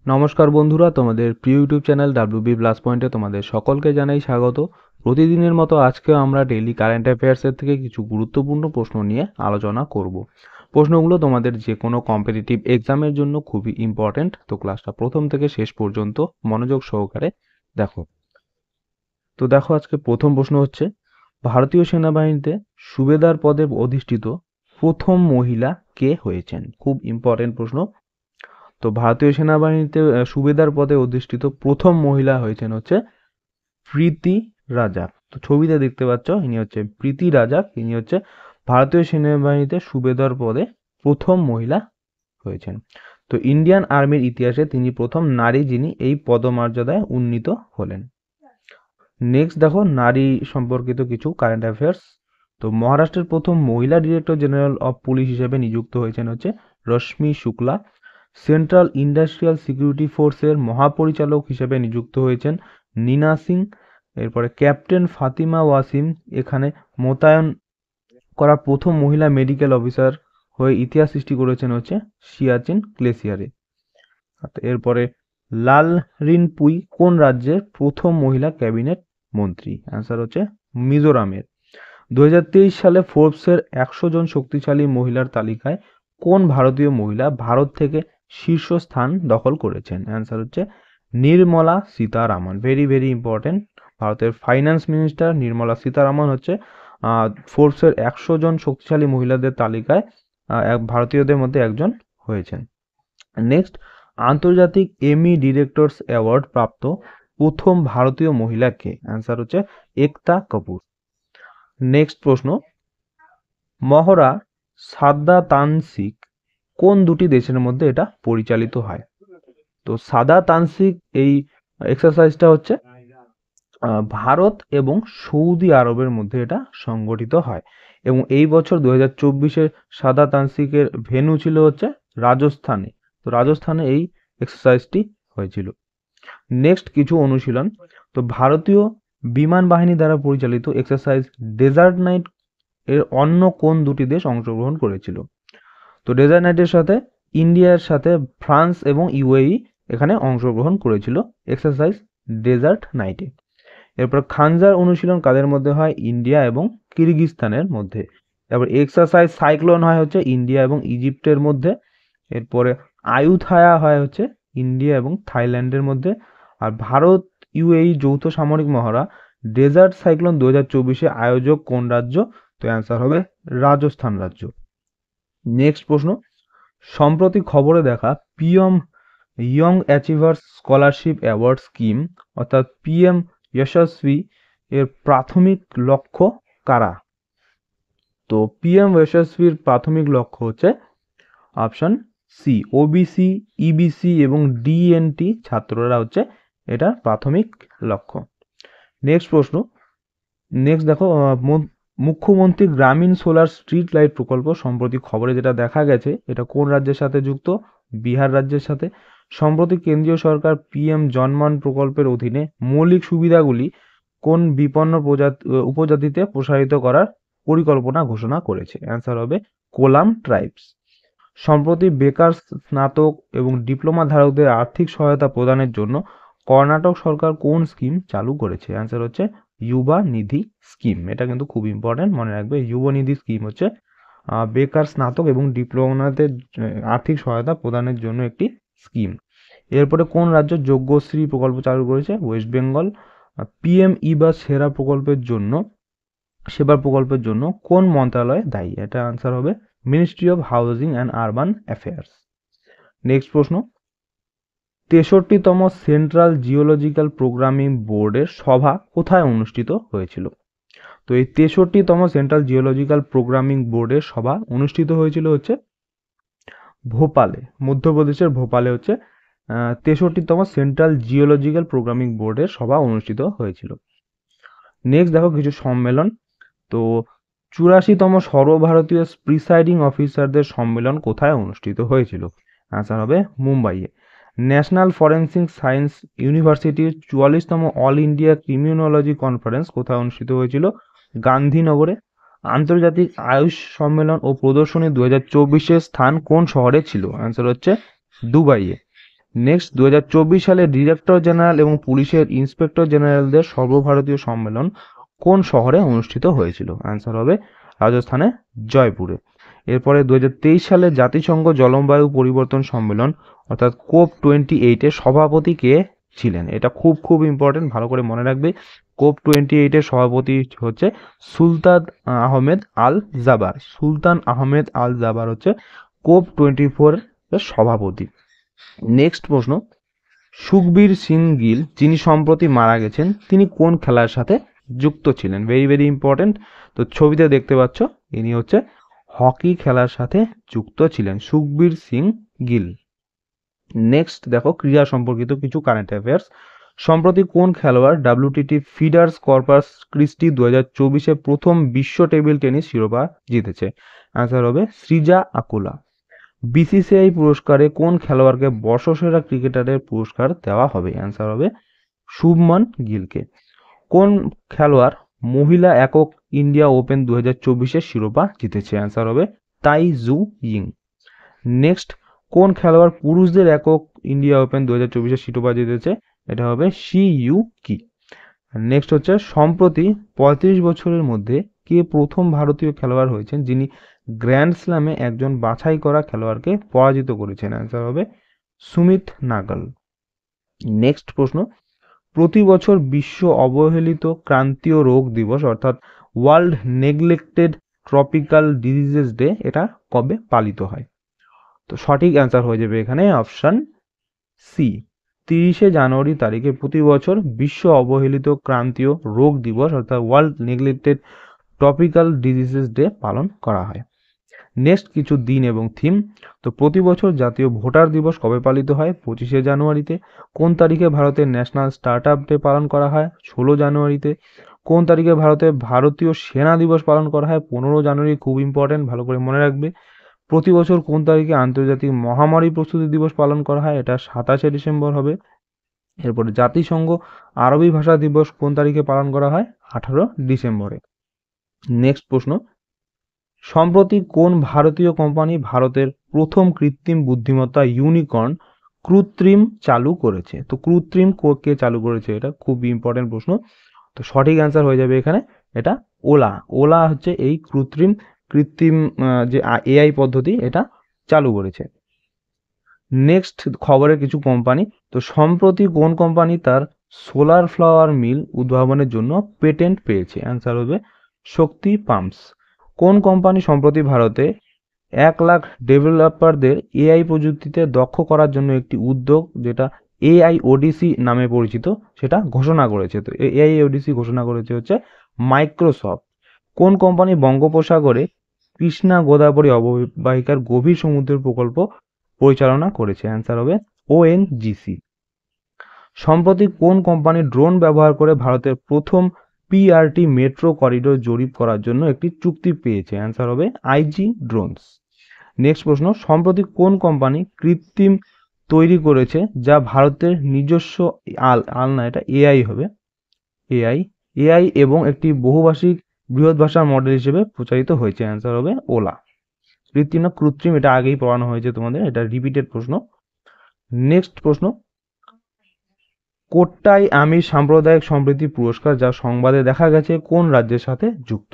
নমস্কার বন্ধুরা, তোমাদের প্রিয় ইউটিউব চ্যানেল ডাব্লিউবি প্লাস পয়েন্টে তোমাদের সকলকে জানাই স্বাগত। প্রতিদিনের মতো আজকেও আমরা ডেইলি কারেন্ট অ্যাফেয়ার্সের থেকে কিছু গুরুত্বপূর্ণ প্রশ্ন নিয়ে আলোচনা করব। প্রশ্নগুলো তোমাদের যে কোনো কম্পিটিটিভ এক্সামের জন্য খুবই ইম্পর্ট্যান্ট, তো ক্লাসটা প্রথম থেকে শেষ পর্যন্ত মনোযোগ সহকারে দেখো। তো দেখো, আজকে প্রথম প্রশ্ন হচ্ছে, ভারতীয় সেনাবাহিনীতে সুবেদার পদে অধিষ্ঠিত প্রথম মহিলা কে হয়েছেন? খুব ইম্পর্টেন্ট প্রশ্ন। তো ভারতীয় সেনাবাহিনীতে সুবেদার পদে অধিষ্ঠিত প্রথম মহিলা হয়েছেন হচ্ছে প্রীতি রাজাক। তো ছবিতে দেখতে পাচ্ছ, ইনি হচ্ছে প্রীতি রাজাক। ইনি হচ্ছে ভারতীয় সেনাবাহিনীতে সুবেদার পদে প্রথম মহিলা হয়েছেন। তো ইন্ডিয়ান আর্মির ইতিহাসে তিনি প্রথম নারী যিনি এই পদমর্যাদায় উন্নীত হলেন। নেক্সট দেখো, নারী সম্পর্কিত কিছু কারেন্ট অ্যাফেয়ার্স। তো মহারাষ্ট্রের প্রথম মহিলা ডিরেক্টর জেনারেল অফ পুলিশ হিসেবে নিযুক্ত হয়েছেন হচ্ছে রশ্মি শুক্লা। সেন্ট্রাল ইন্ডাস্ট্রিয়াল সিকিউরিটি ফোর্সের মহাপরিচালক হিসেবে নিযুক্ত হয়েছেন নীনা সিং। এরপরে ক্যাপ্টেন ফাতিমা ওয়াসিম এখানে মোতায়েন করা প্রথম মহিলা মেডিকেল অফিসার হয়ে ইতিহাস সৃষ্টি করেছেন হচ্ছে সিয়াচিন গ্লেসিয়ারে। এরপরে লাল রিনপুই কোন রাজ্যের প্রথম মহিলা ক্যাবিনেট মন্ত্রী? অ্যান্সার হচ্ছে মিজোরামের। 2023 সালে ফোর্বসের 100 জন শক্তিশালী মহিলার তালিকায় কোন ভারতীয় মহিলা ভারত থেকে শীর্ষস্থান দখল করেছেন? অ্যান্সার হচ্ছে Nirmala Sitharaman. Very very important. ভারতের ফাইন্যান্স মিনিস্টার নির্মলা সীতারামন হচ্ছে ফোর্বসের 100 জন শক্তিশালী মহিলাদের তালিকায় ভারতীয়দের মধ্যে একজন হয়েছেন। নেক্সট, আন্তর্জাতিক এমি ডিরেক্টরস অ্যাওয়ার্ড প্রাপ্ত প্রথম ভারতীয় মহিলা কে? অ্যান্সার হচ্ছে একতা কাপুর। নেক্সট প্রশ্ন, মহড়া সাদা তানসিক কোন দুটি দেশের মধ্যে এটা পরিচালিত হয়? তো সাদা তানসিক এই এক্সারসাইজটা হচ্ছে ভারত এবং সৌদি আরবের মধ্যে এটা সংগঠিত হয়, এবং এই বছর 2024-এ সাদা তানসিকের ভেন্যু ছিল হচ্ছে রাজস্থানে। তো রাজস্থানে এই এক্সারসাইজটি হয়েছিল। নেক্সট কিছু অনুশীলন। তো ভারতীয় বিমান বাহিনী দ্বারা পরিচালিত এক্সারসাইজ ডেজার্ট নাইট এর অন্য কোন দুটি দেশ অংশগ্রহণ করেছিল? তো ডেজার্ট নাইটের সাথে ইন্ডিয়ার সাথে ফ্রান্স এবং ইউএই এখানে অংশগ্রহণ করেছিল এক্সারসাইজ ডেজার্ট নাইটে। এরপর খানজার অনুশীলন কাদের মধ্যে হয়? ইন্ডিয়া এবং কিরগিজস্তানের মধ্যে। তারপর এক্সারসাইজ সাইক্লোন হয় হচ্ছে ইন্ডিয়া এবং ইজিপ্টের মধ্যে। এরপরে আয়ুথায়া হয় হচ্ছে ইন্ডিয়া এবং থাইল্যান্ডের মধ্যে। আর ভারত ইউএই যৌথ সামরিক মহড়া ডেজার্ট সাইক্লোন 2024-এ আয়োজক কোন রাজ্য? তো অ্যান্সার হবে রাজস্থান রাজ্য। নেক্সট প্রশ্ন, সম্প্রতি খবরে দেখা PM young achievers scholarship award scheme অর্থাৎ পিএম যশস্বী এর প্রাথমিক লক্ষ্য কারা? তো পিএম যশস্বীর প্রাথমিক লক্ষ্য হচ্ছে অপশন সি ওবিসি, ইবিসি এবং ডিএনটি ছাত্ররা হচ্ছে এটা প্রাথমিক লক্ষ্য। নেক্সট প্রশ্ন, নেক্সট দেখো, মুখ্যমন্ত্রী গ্রামীণ সোলার স্ট্রিট লাইট প্রকল্প সম্প্রতি খবরে যেটা দেখা গেছে এটা কোন রাজ্যের সাথে যুক্ত? বিহার রাজ্যের সাথে। সম্প্রতি কেন্দ্রীয় সরকার পিএম জনমান প্রকল্পের অধীনে মৌলিক সুবিধাগুলি কোন বিপন্ন উপজাতিতে প্রসারিত করার পরিকল্পনা ঘোষণা করেছে? অ্যান্সার হবে কোলাম ট্রাইবস। সম্প্রতি বেকার, স্নাতক এবং ডিপ্লোমা ধারকদের আর্থিক সহায়তা প্রদানের জন্য কর্ণাটক সরকার কোন স্কিম চালু করেছে? অ্যান্সার হচ্ছে যুবা নিধি স্কিম। এটা কিন্তু খুব ইম্পর্টেন্ট, মনে রাখবে। যুব নিধি স্কিম হচ্ছে বেকার, স্নাতক এবং ডিপ্লোমাদের আর্থিক সহায়তা প্রদানের জন্য একটি স্কিম। এরপরে কোন রাজ্য যোগ্যশ্রী প্রকল্প চালু করেছে? ওয়েস্ট বেঙ্গল। পিএম ইবা সেরা প্রকল্পের জন্য কোন মন্ত্রণালয় দায়ী? এটা আনসার হবে ministry of housing and urban affairs. Next প্রশ্ন, 63তম সেন্ট্রাল জিওলজিক্যাল প্রোগ্রামিং বোর্ডের সভা কোথায় অনুষ্ঠিত হয়েছিল? তো এই 63তম সেন্ট্রাল জিওলজিক্যাল প্রোগ্রামিং বোর্ডের সভা অনুষ্ঠিত হয়েছিল হচ্ছে ভোপালে, মধ্যপ্রদেশের ভোপালে হচ্ছে 63তম সেন্ট্রাল জিওলজিক্যাল প্রোগ্রামিং বোর্ডের সভা অনুষ্ঠিত হয়েছিল। নেক্সট দেখো কিছু সম্মেলন। তো 84তম সর্বভারতীয় প্রিসাইডিং অফিসারদের সম্মেলন কোথায় অনুষ্ঠিত হয়েছিল? আনসার হবে মুম্বাইয়ে। ন্যাশনাল ফরেন্সিক সায়েন্স ইউনিভার্সিটির 44তম অল ইন্ডিয়া ক্রিমিনোলজি কনফারেন্স কোথায় অনুষ্ঠিত হয়েছিল? গান্ধীনগরে। আন্তর্জাতিক আয়ুষ সম্মেলন ও প্রদর্শনী 2024-এর স্থান কোন শহরে ছিল? আনসার হচ্ছে দুবাইয়ে। নেক্সট 2024 সালে ডিরেক্টর জেনারেল এবং পুলিশের ইন্সপেক্টর জেনারেলদের সর্বভারতীয় সম্মেলন কোন শহরে অনুষ্ঠিত হয়েছিল? অ্যান্সার হবে রাজস্থানে জয়পুরে। এরপরে 2023 সালে জাতিসংঘ জলবায়ু পরিবর্তন সম্মেলন অর্থাৎ COP28-এর সভাপতি কে ছিলেন? এটা খুব খুব ইম্পর্টেন্ট, ভালো করে মনে রাখবে। COP28-এর সভাপতি হচ্ছে সুলতান আহমেদ আল জাবার। সুলতান আহমেদ আল জাবার হচ্ছে COP24-এর সভাপতি। নেক্সট প্রশ্ন, সুখবীর সিং গিল যিনি সম্প্রতি মারা গেছেন তিনি কোন খেলার সাথে যুক্ত ছিলেন? Very very important. তো ছবিতে দেখতে পাচ্ছ ইনি হচ্ছে হকি খেলার সাথে যুক্ত ছিলেন সুখবীর সিং গিল। নেক্সট দেখো ক্রীড়া সম্পর্কিত কিছু কারেন্ট অ্যাফেয়ার্স। সম্প্রতি কোন খেলোয়াড় WTT ফিডার্স কর্পাস ক্রিস্টি 2024-এ প্রথম বিশ্ব টেবিল টেনিস শিরোপা জিতেছে? অ্যান্সার হবে সৃজা আকুলা। BCCI পুরস্কারে কোন খেলোয়াড়কে বর্ষসেরা ক্রিকেটারের পুরস্কার দেওয়া হবে? অ্যান্সার হবে শুভমান গিলকে। কোন খেলোয়াড় মহিলা একক ইন্ডিয়া ওপেন 2024-এর শিরোপা জিতেছে? অ্যান্সার হবে তাই জু ইং। নেক্সট, কোন খেলোয়াড় পুরুষদের একক ইন্ডিয়া ওপেন 2024-এর শিরোপা জিতেছে? এটা হবে শি ইউ কি। নেক্সট হচ্ছে সম্প্রতি 35 বছরের মধ্যে কে প্রথম ভারতীয় খেলোয়াড় হয়েছেন যিনি গ্র্যান্ড স্ল্যামে একজন বাছাই করা খেলোয়াড়কে পরাজিত করেছেন? অ্যান্সার হবে সুমিত নাগাল। নেক্সট প্রশ্ন, প্রতি বছর বিশ্ব অবহেলিত ক্রান্তীয় রোগ দিবস অর্থাৎ world neglected tropical diseases day এটা কবে পালিত হয়? তো সঠিক অ্যান্সার হয়ে যাবে এখানে অপশন সি, 30শে জানুয়ারি তারিখে প্রতি বছর বিশ্ব অবহেলিত ক্রান্তীয় রোগ দিবস অর্থাৎ world neglected tropical diseases day পালন করা হয়। নেক্সট কিছু দিন এবং থিম। তো প্রতি বছর জাতীয় ভোটার দিবস কবে পালিত হয়? 25শে জানুয়ারিতে। কোন তারিখে ভারতের ন্যাশনাল স্টার্ট আপ ডে পালন করা হয়? 16 জানুয়ারিতে। কোন তারিখে ভারতে ভারতীয় সেনা দিবস পালন করা হয়? 15 জানুয়ারি। খুব ইম্পর্টেন্ট, ভালো করে মনে রাখবে। প্রতি বছর কোন তারিখে আন্তর্জাতিক মহামারী প্রস্তুতি দিবস পালন করা হয়? এটা 27শে ডিসেম্বর হবে। এরপরে জাতিসংঘ আরবি ভাষা দিবস কোন তারিখে পালন করা হয়? 18 ডিসেম্বরে। নেক্সট প্রশ্ন, সম্প্রতি কোন ভারতীয় কোম্পানি ভারতের প্রথম কৃত্রিম বুদ্ধিমত্তা ইউনিকর্ন কৃত্রিম চালু করেছে? তো কৃত্রিম কে চালু করেছে? এটা খুব ইম্পর্টেন্ট প্রশ্ন। তো সঠিক অ্যান্সার হয়ে যাবে এখানে এটা ওলা। ওলা হচ্ছে এই কৃত্রিম যে AI পদ্ধতি এটা চালু করেছে। নেক্সট খবরের কিছু কোম্পানি। তো সম্প্রতি কোন কোম্পানি তার সোলার ফ্লাওয়ার মিল উদ্ভাবনের জন্য পেটেন্ট পেয়েছে? অ্যান্সার হবে শক্তি পাম্পস। কোন কোম্পানি সম্প্রতি ভারতে 1 লাখ ডেভেলপারদের AI প্রযুক্তিতে দক্ষ করার জন্য একটি উদ্যোগ যেটা AIODC নামে পরিচিত সেটা ঘোষণা করেছে? তো AIODC ঘোষণা করেছে হচ্ছে মাইক্রোসফট। কোন কোম্পানি বঙ্গোপসাগরে কৃষ্ণা গোদাবরী অববাহিকার গভীর সমুদ্র প্রকল্প পরিচালনা করেছে? অ্যান্সার হবে ONGC। সম্প্রতি কোন কোম্পানি ড্রোন ব্যবহার করে ভারতের প্রথম PRT মেট্রো করিডোর জরিপ করার জন্য একটি চুক্তি পেয়েছে? অ্যান্সার হবে IG ড্রোনস। নেক্সট প্রশ্ন, সম্প্রতি কোন কোম্পানি কৃত্রিম তৈরি করেছে যা ভারতের নিজস্ব আল না এটা AI হবে AI এবং একটি বহুভাষিক বৃহৎ ভাষার মডেল হিসেবে প্রচারিত হয়েছে? অ্যান্সার হবে ওলা। কৃত্রিম এটা আগেই পড়ানো হয়েছে তোমাদের, এটা রিপিটেড প্রশ্ন। নেক্সট প্রশ্ন, কোট্টাই আমির সাম্প্রদায়িক সম্প্রীতি পুরস্কার যা সংবাদে দেখা গেছে কোন রাজ্যের সাথে যুক্ত?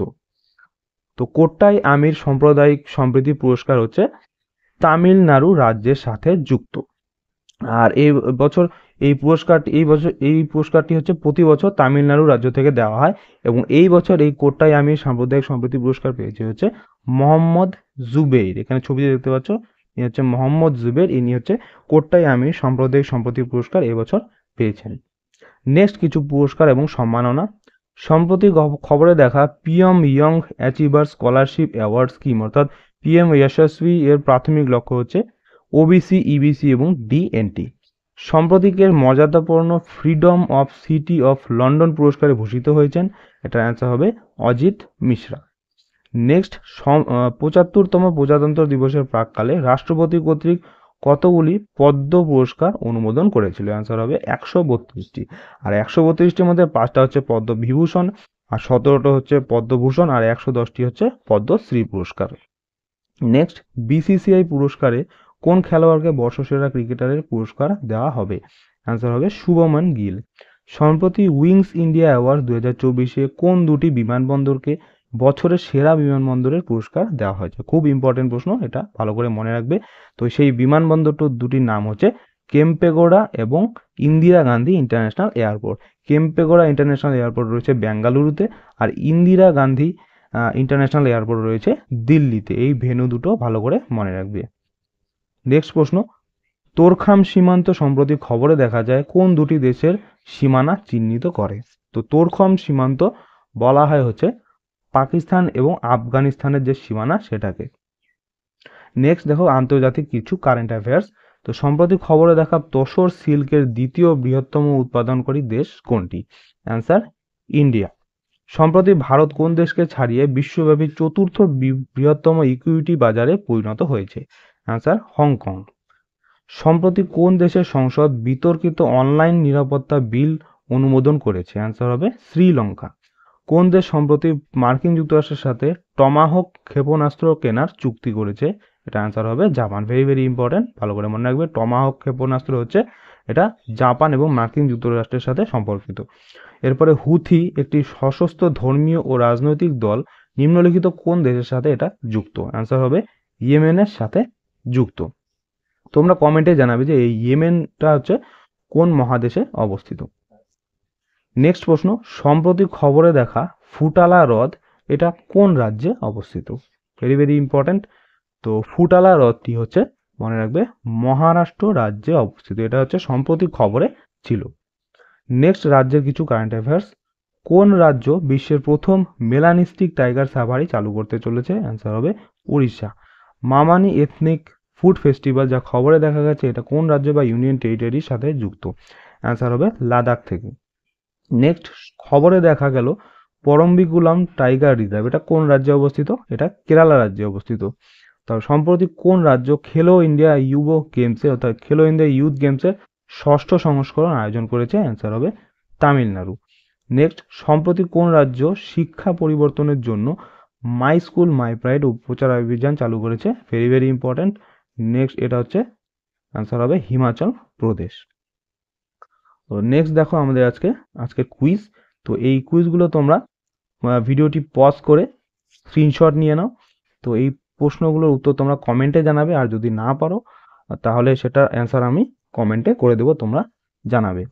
তো কোট্টাই আমির সাম্প্রদায়িক সম্প্রীতি পুরস্কার হচ্ছে তামিলনাড়ু রাজ্যের সাথে যুক্ত। আর এই পুরস্কারটি হচ্ছে প্রতি বছর তামিলনাড়ু রাজ্য থেকে দেওয়া হয় এবং এই বছর এই কোট্টাই আমির সাম্প্রদায়িক সম্প্রীতি পুরস্কার পেয়েছে হচ্ছে মোহাম্মদ জুবেইর। এখানে ছবিতে দেখতে পাচ্ছ ইনি হচ্ছে মোহাম্মদ জুবের, ইনি হচ্ছে কোট্টাই আমির সাম্প্রদায়িক সম্প্রীতি পুরস্কার এবছর পেয়েছেন। নেক্সট কিছু পুরস্কার এবং সম্মাননা। সম্প্রতি খবরে দেখা PM young achiever scholarship award scheme অর্থাৎ PM যশস্বী এর প্রাথমিক লক্ষ্য হচ্ছে OBC EBC এবং DNT। সম্প্রতিকের মর্যাদাপূর্ণ freedom of city of London পুরস্কারে ভূষিত হয়েছেন? এটার অ্যান্সার হবে অজিত মিশ্রা। নেক্সট 75তম প্রজাতন্ত্র দিবসের প্রাককালে রাষ্ট্রপতি কর্তৃক কতগুলি পদ্ম পুরস্কার অনুমোদন করেছিল? অ্যান্সার হবে 132টি। আর 132টির মধ্যে 5টা হচ্ছে পদ্মবিভূষণ, আর 17টা হচ্ছে পদ্মভূষণ, আর 110টি হচ্ছে পদ্মশ্রী পুরস্কার। নেক্সট BCCI পুরস্কারে কোন খেলোয়াড়কে বর্ষসেরা ক্রিকেটারের পুরস্কার দেওয়া হবে? অ্যান্সার হবে শুভমান গিল। সম্প্রতি উইংস ইন্ডিয়া অ্যাওয়ার্ড 2024-এ কোন দুটি বিমানবন্দরকে বছরের সেরা বিমানবন্দরের পুরস্কার দেওয়া হয়েছে? খুব ইম্পর্টেন্ট প্রশ্ন, এটা ভালো করে মনে রাখবে। তো সেই বিমানবন্দরটির দুটির নাম হচ্ছে কেম্পেগৌড়া এবং Indira Gandhi international airport. Kempegowda international airport রয়েছে বেঙ্গালুরুতে, আর ইন্দিরা গান্ধী ইন্টারন্যাশনাল এয়ারপোর্ট রয়েছে দিল্লিতে। এই ভেন্যু দুটো ভালো করে মনে রাখবে। নেক্সট প্রশ্ন, তোরখাম সীমান্ত সম্প্রতি খবরে দেখা যায় কোন দুটি দেশের সীমানা চিহ্নিত করে? তো তোরখাম সীমান্ত বলা হয় হচ্ছে পাকিস্তান এবং আফগানিস্তানের যে সীমানা সেটাকে। নেক্সট দেখো আন্তর্জাতিক কিছু কারেন্ট অ্যাফেয়ার্স। তো সম্প্রতি খবরে দেখা তসর সিল্কের দ্বিতীয় বৃহত্তম উৎপাদনকারী দেশ কোনটি? Answer India. সম্প্রতি ভারত কোন দেশকে ছাড়িয়ে বিশ্বব্যাপী চতুর্থ বৃহত্তম ইকুইটি বাজারে পরিণত হয়েছে? Answer Hong Kong. সম্প্রতি কোন দেশের সংসদ বিতর্কিত অনলাইন নিরাপত্তা বিল অনুমোদন করেছে? অ্যান্সার হবে শ্রীলঙ্কা। কোন দেশ সম্প্রতি মার্কিন যুক্তরাষ্ট্রের সাথে টমাহক ক্ষেপণাস্ত্র কেনার চুক্তি করেছে? এটা অ্যান্সার হবে জাপান। ভেরি ভেরি ইম্পর্টেন্ট, ভালো করে মনে রাখবে। টমাহক ক্ষেপণাস্ত্র হচ্ছে এটা জাপান এবং মার্কিন যুক্তরাষ্ট্রের সাথে সম্পর্কিত। এরপরে হুথি একটি সশস্ত্র ধর্মীয় ও রাজনৈতিক দল, নিম্নলিখিত কোন দেশের সাথে এটা যুক্ত? অ্যান্সার হবে ইয়েমেনের সাথে যুক্ত। তোমরা কমেন্টে জানাবে যে এই ইয়েমেনটা হচ্ছে কোন মহাদেশে অবস্থিত। নেক্সট প্রশ্ন, সম্প্রতি খবরে দেখা ফুটালা হ্রদ এটা কোন রাজ্যে অবস্থিত? Very very important. তো ফুটালা হ্রদটি হচ্ছে মনে রাখবে মহারাষ্ট্র রাজ্যে অবস্থিত। এটা হচ্ছে সম্প্রতি খবরে ছিল। নেক্সট রাজ্যের কিছু কারেন্ট অ্যাফেয়ার্স। কোন রাজ্য বিশ্বের প্রথম মেলানিস্টিক টাইগার সাফারি চালু করতে চলেছে? অ্যান্সার হবে উড়িষ্যা। মামানি এথনিক ফুড ফেস্টিভ্যাল যা খবরে দেখা গেছে এটা কোন রাজ্য বা ইউনিয়ন টেরিটরির সাথে যুক্ত? অ্যান্সার হবে লাদাখ থেকে। নেক্সট খবরে দেখা গেল পরম্বিকুলাম টাইগার রিজার্ভ এটা কোন রাজ্যে অবস্থিত? এটা কেরালা রাজ্যে অবস্থিত। তবে সম্প্রতি কোন রাজ্য খেলো ইন্ডিয়া ইউভ গেমসে অর্থাৎ খেলো ইন্ডিয়া ইউথ গেমসের ষষ্ঠ সংস্করণ আয়োজন করেছে? অ্যান্সার হবে তামিলনাড়ু। নেক্সট, সম্প্রতি কোন রাজ্য শিক্ষা পরিবর্তনের জন্য মাই স্কুল মাই প্রাইড প্রচার অভিযান চালু করেছে? Very very important. নেক্সট এটা হচ্ছে অ্যান্সার হবে হিমাচল প্রদেশ। তো নেক্সট দেখো আমাদের আজকের কুইজ। তো এই কুইজগুলো তোমরা ভিডিওটি পজ করে স্ক্রিনশট নিয়ে নাও। তো এই প্রশ্নগুলোর উত্তর তোমরা কমেন্টে জানাবে, আর যদি না পারো তাহলে সেটার অ্যান্সার আমি কমেন্টে করে দেবো, তোমরা জানাবে।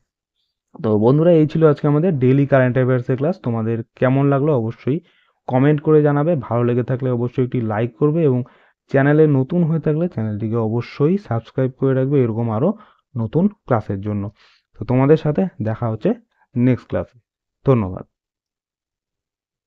তো বন্ধুরা, এই ছিল আজকে আমাদের ডেইলি কারেন্ট অ্যাফেয়ার্সের ক্লাস। তোমাদের কেমন লাগলো অবশ্যই কমেন্ট করে জানাবে। ভালো লেগে থাকলে অবশ্যই একটি লাইক করবে, এবং চ্যানেলে নতুন হয়ে থাকলে চ্যানেলটিকে অবশ্যই সাবস্ক্রাইব করে রাখবে এরকম আরও নতুন ক্লাসের জন্য। তো তোমাদের সাথে দেখা হচ্ছে নেক্সট ক্লাসে। ধন্যবাদ।